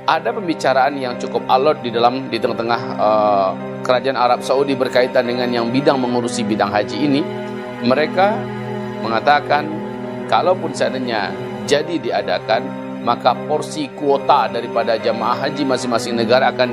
Ada pembicaraan yang cukup alot di tengah-tengah kerajaan Arab Saudi berkaitan dengan yang mengurusi bidang haji ini. Mereka mengatakan kalaupun seandainya jadi diadakan, maka porsi kuota daripada jamaah haji masing-masing negara akan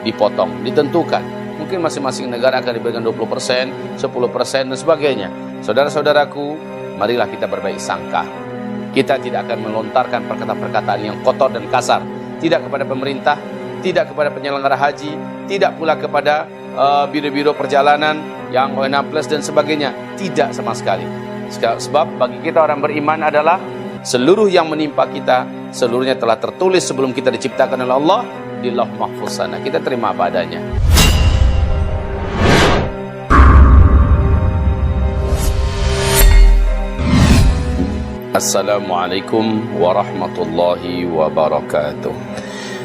dipotong, ditentukan. Mungkin masing-masing negara akan diberikan 20%, 10% dan sebagainya. Saudara-saudaraku, marilah kita berbaik sangka. Kita tidak akan melontarkan perkataan-perkataan yang kotor dan kasar, tidak kepada pemerintah, tidak kepada penyelenggara haji, tidak pula kepada biro-biro perjalanan yang ONA Plus dan sebagainya. Tidak sama sekali. Sebab bagi kita orang beriman adalah seluruh yang menimpa kita, seluruhnya telah tertulis sebelum kita diciptakan oleh Allah di Lauh Mahfuz sana. Kita terima apa adanya. Assalamualaikum warahmatullahi wabarakatuh.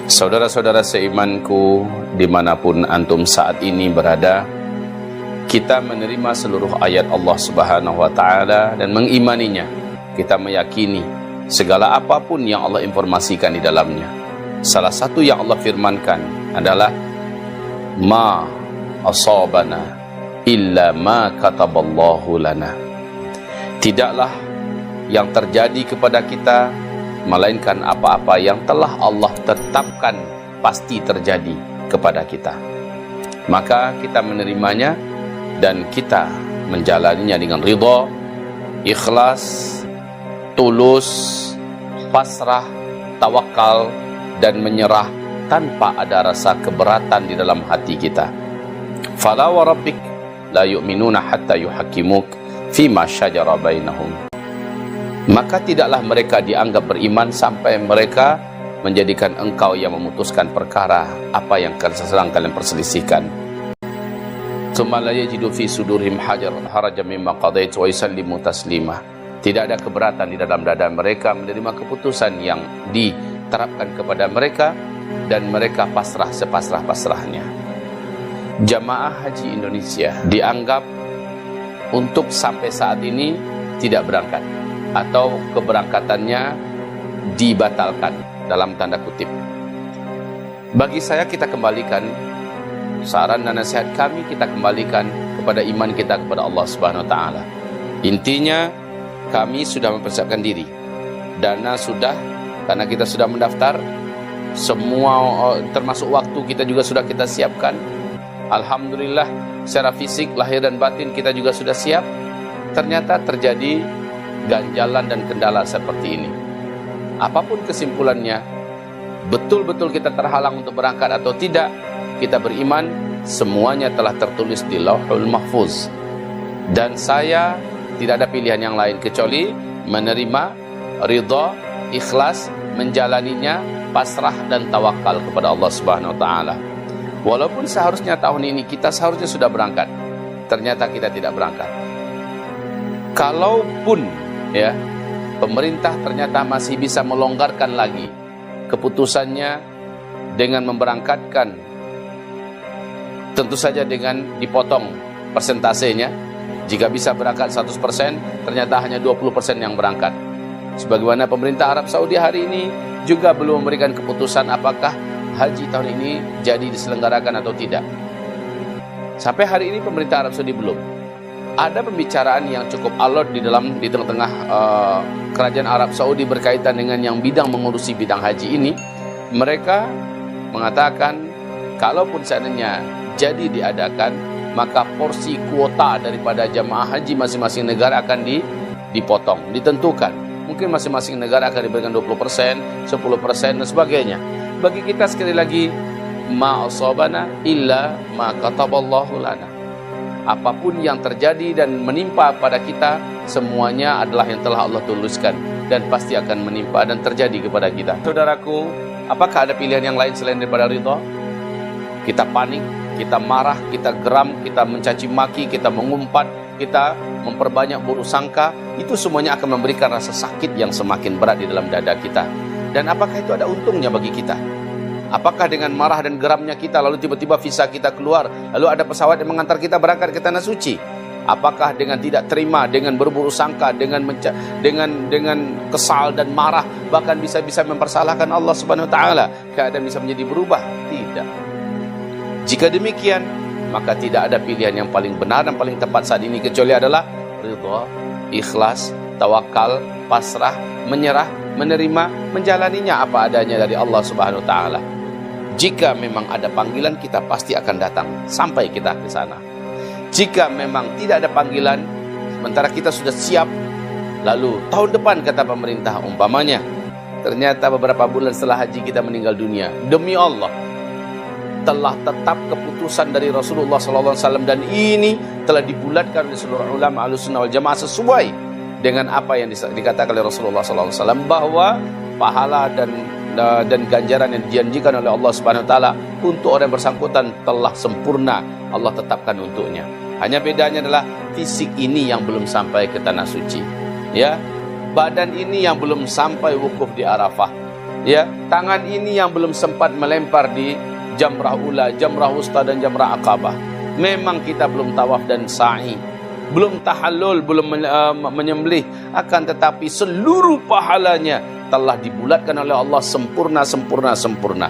Saudara-saudara seimanku, dimanapun antum saat ini berada, kita menerima seluruh ayat Allah Subhanahu wa Ta'ala dan mengimaninya. Kita meyakini segala apapun yang Allah informasikan di dalamnya. Salah satu yang Allah firmankan adalah ma asabana illa ma kataballahu lana. Tidaklah yang terjadi kepada kita melainkan apa-apa yang telah Allah tetapkan pasti terjadi kepada kita. Maka kita menerimanya dan kita menjalaninya dengan ridha, ikhlas, tulus, pasrah, tawakal dan menyerah tanpa ada rasa keberatan di dalam hati kita. Fala wa rabbik la yu'minuna hatta yuhakkimuk fima syajara bainahum. Maka tidaklah mereka dianggap beriman sampai mereka menjadikan engkau yang memutuskan perkara apa yang sedang kalian perselisihkan. Tsumma la yajidu fi sudurihim harajan mimma qadait wa yusallimu taslima. Tidak ada keberatan di dalam dada mereka menerima keputusan yang diterapkan kepada mereka dan mereka pasrah sepasrah-pasrahnya. Jamaah Haji Indonesia dianggap untuk sampai saat ini tidak berangkat atau keberangkatannya dibatalkan dalam tanda kutip. Bagi saya, kita kembalikan saran dan nasihat kami, kita kembalikan kepada iman kita kepada Allah Subhanahu wa Ta'ala. Intinya kami sudah mempersiapkan diri, dana sudah, karena kita sudah mendaftar, semua termasuk waktu kita juga sudah kita siapkan. Alhamdulillah secara fisik, lahir dan batin kita juga sudah siap. Ternyata terjadi ganjalan dan kendala seperti ini. Apapun kesimpulannya, betul-betul kita terhalang untuk berangkat atau tidak, kita beriman semuanya telah tertulis di Lauhul Mahfuz. Dan saya tidak ada pilihan yang lain kecuali menerima, ridha, ikhlas, menjalaninya, pasrah dan tawakal kepada Allah Subhanahu wa Ta'ala. Walaupun seharusnya tahun ini kita seharusnya sudah berangkat, ternyata kita tidak berangkat. Kalaupun pemerintah ternyata masih bisa melonggarkan lagi keputusannya dengan memberangkatkan, tentu saja dengan dipotong persentasenya. Jika bisa berangkat 100%, ternyata hanya 20% yang berangkat. Sebagaimana pemerintah Arab Saudi hari ini juga belum memberikan keputusan apakah haji tahun ini jadi diselenggarakan atau tidak. Sampai hari ini pemerintah Arab Saudi belum. Ada pembicaraan yang cukup alot di tengah-tengah kerajaan Arab Saudi berkaitan dengan yang mengurusi bidang haji ini. Mereka mengatakan kalaupun seandainya jadi diadakan, maka porsi kuota daripada jamaah haji masing-masing negara akan dipotong, ditentukan. Mungkin masing-masing negara akan diberikan 20%, 10% dan sebagainya. Bagi kita sekali lagi, ma asabana illa ma kataballahu lana. Apapun yang terjadi dan menimpa pada kita, semuanya adalah yang telah Allah tuliskan dan pasti akan menimpa dan terjadi kepada kita. Saudaraku, apakah ada pilihan yang lain selain daripada ridha? Kita panik, kita marah, kita geram, kita mencaci maki, kita mengumpat, kita memperbanyak buruk sangka, itu semuanya akan memberikan rasa sakit yang semakin berat di dalam dada kita. Dan apakah itu ada untungnya bagi kita? Apakah dengan marah dan geramnya kita lalu tiba-tiba visa kita keluar, lalu ada pesawat yang mengantar kita berangkat ke tanah suci? Apakah dengan tidak terima, dengan berburuk sangka, dengan kesal dan marah, bahkan bisa-bisa mempersalahkan Allah Subhanahu wa taala, keadaan bisa menjadi berubah? Tidak. Jika demikian, maka tidak ada pilihan yang paling benar dan paling tepat saat ini kecuali adalah ridha, ikhlas, tawakal, pasrah, menyerah, menerima, menjalaninya apa adanya dari Allah Subhanahu wa taala. Jika memang ada panggilan, kita pasti akan datang sampai kita ke sana. Jika memang tidak ada panggilan, sementara kita sudah siap, lalu tahun depan kata pemerintah umpamanya, ternyata beberapa bulan setelah haji kita meninggal dunia, demi Allah, telah tetap keputusan dari Rasulullah SAW dan ini telah dibulatkan oleh seluruh ulama Ahlussunnah wal Jamaah sesuai dengan apa yang dikatakan oleh Rasulullah SAW, bahwa pahala dan ganjaran yang dijanjikan oleh Allah Subhanahu wa taala untuk orang yang bersangkutan telah sempurna Allah tetapkan untuknya. Hanya bedanya adalah fisik ini yang belum sampai ke tanah suci, ya. Badan ini yang belum sampai wukuf di Arafah, ya. Tangan ini yang belum sempat melempar di Jamrah Ula, Jamrah Wusta dan Jamrah Aqabah. Memang kita belum tawaf dan sa'i, belum tahallul, belum menyembelih, akan tetapi seluruh pahalanya telah dibulatkan oleh Allah sempurna.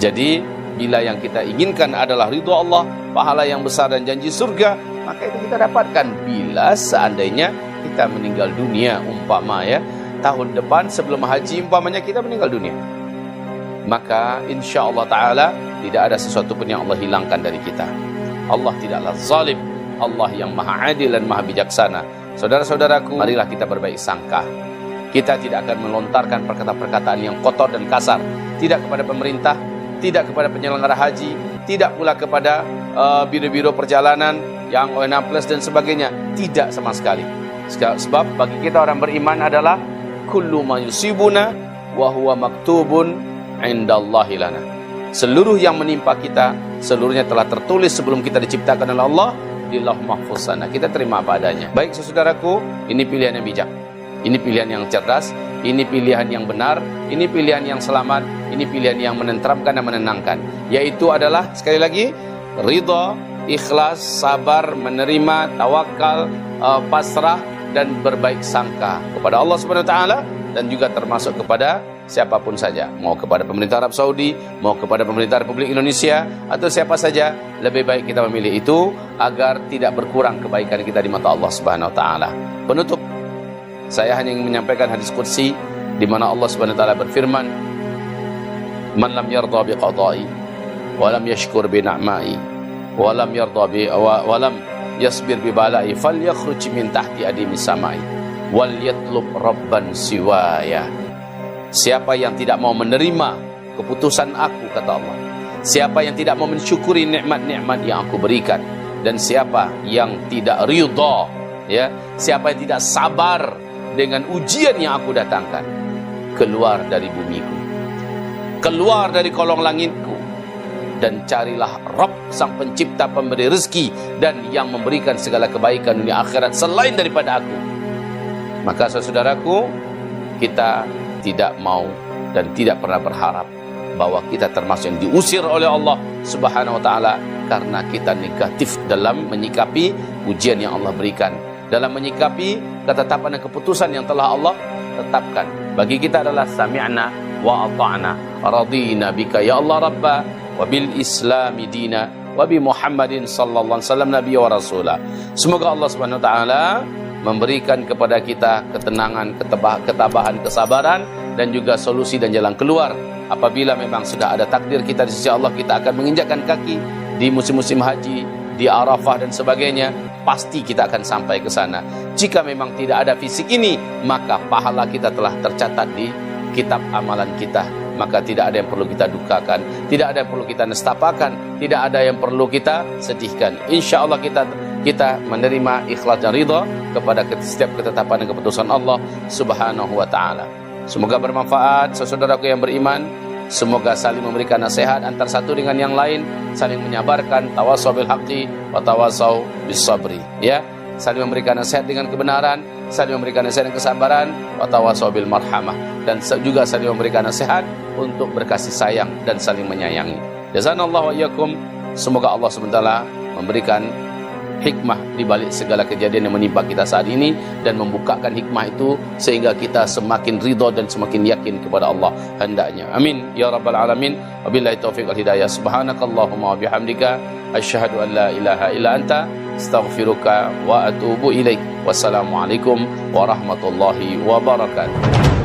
Jadi bila yang kita inginkan adalah ridho Allah, pahala yang besar dan janji surga, maka itu kita dapatkan bila seandainya kita meninggal dunia, umpama ya, tahun depan sebelum haji umpamanya kita meninggal dunia, maka insya Allah ta'ala tidak ada sesuatu pun yang Allah hilangkan dari kita. Allah tidaklah zalim, Allah yang maha adil dan maha bijaksana. Saudara-saudaraku, marilah kita berbaik sangka. Kita tidak akan melontarkan perkataan-perkataan yang kotor dan kasar, tidak kepada pemerintah, tidak kepada penyelenggara haji, tidak pula kepada biro-biro perjalanan yang ONA Plus dan sebagainya. Tidak sama sekali. Sebab bagi kita orang beriman adalah kullu ma yusibuna wa huwa maktubun indallahi lana. Seluruh yang menimpa kita, seluruhnya telah tertulis sebelum kita diciptakan oleh Allah di Lauh Mahfuz sana. Kita terima apa adanya. Baik saudaraku, ini pilihan yang bijak, ini pilihan yang cerdas, ini pilihan yang benar, ini pilihan yang selamat, ini pilihan yang menenteramkan dan menenangkan, yaitu adalah sekali lagi ridha, ikhlas, sabar, menerima, tawakal, pasrah dan berbaik sangka kepada Allah Subhanahu wa taala, dan juga termasuk kepada siapapun saja, mau kepada pemerintah Arab Saudi, mau kepada pemerintah Republik Indonesia, atau siapa saja, lebih baik kita memilih itu agar tidak berkurang kebaikan kita di mata Allah Subhanahu wa taala. Penutup, saya hanya ingin menyampaikan hadis qudsi di mana Allah Subhanahu wa taala berfirman, "Man lam yarda bi qada'i wa lam yashkur bi ni'ma'i wa lam yarda bi wa lam yasbir bi bala'i falyakhruj min tahti adimi samai wal yatlub rabban siwaya." Siapa yang tidak mau menerima keputusan aku, kata Allah, siapa yang tidak mau mensyukuri nikmat-nikmat yang aku berikan, dan siapa yang tidak ridha, ya, siapa yang tidak sabar dengan ujian yang aku datangkan, keluar dari bumiku, keluar dari kolong langitku, dan carilah Rabb sang pencipta, pemberi rezeki dan yang memberikan segala kebaikan dunia akhirat selain daripada aku. Maka saudaraku, kita tidak mau dan tidak pernah berharap bahwa kita termasuk yang diusir oleh Allah Subhanahu wa taala karena kita negatif dalam menyikapi ujian yang Allah berikan, dalam menyikapi ketetapan dan keputusan yang telah Allah tetapkan. Bagi kita adalah sami'na wa ata'na, radina bika ya Allah rabba, wa bil islami dina, wa bi Muhammadin sallallahu alaihi wasallam nabiyya wa rasulah. Semoga Allah Subhanahu wa taala memberikan kepada kita ketenangan, ketabahan, kesabaran, dan juga solusi dan jalan keluar. Apabila memang sudah ada takdir kita di sisi Allah, kita akan menginjakkan kaki di musim-musim haji, di Arafah dan sebagainya, pasti kita akan sampai ke sana. Jika memang tidak ada fisik ini, maka pahala kita telah tercatat di kitab amalan kita. Maka tidak ada yang perlu kita dukakan, tidak ada yang perlu kita nestapakan, tidak ada yang perlu kita sedihkan. Insya Allah kita menerima ikhlas dan ridha kepada setiap ketetapan dan keputusan Allah Subhanahu wa taala. Semoga bermanfaat saudaraku yang beriman. Semoga saling memberikan nasihat antar satu dengan yang lain, saling menyabarkan, tawasau bil haqqi wa tawasau bis sabri, ya. Saling memberikan nasihat dengan kebenaran, saling memberikan nasihat dengan kesabaran, wa tawasau bil marhamah, dan juga saling memberikan nasihat untuk berkasih sayang dan saling menyayangi. Jazanallahu wa iyyakum. Semoga Allah SWT memberikan hikmah di balik segala kejadian yang menimpa kita saat ini, dan membukakan hikmah itu sehingga kita semakin ridha dan semakin yakin kepada Allah hendaknya. Amin ya rabbal alamin. Wabillahi taufiq wal hidayah. Subhanakallahumma wa bihamdika asyhadu an la ilaha illa anta astaghfiruka wa atubu ilaik. Wassalamualaikum warahmatullahi wabarakatuh.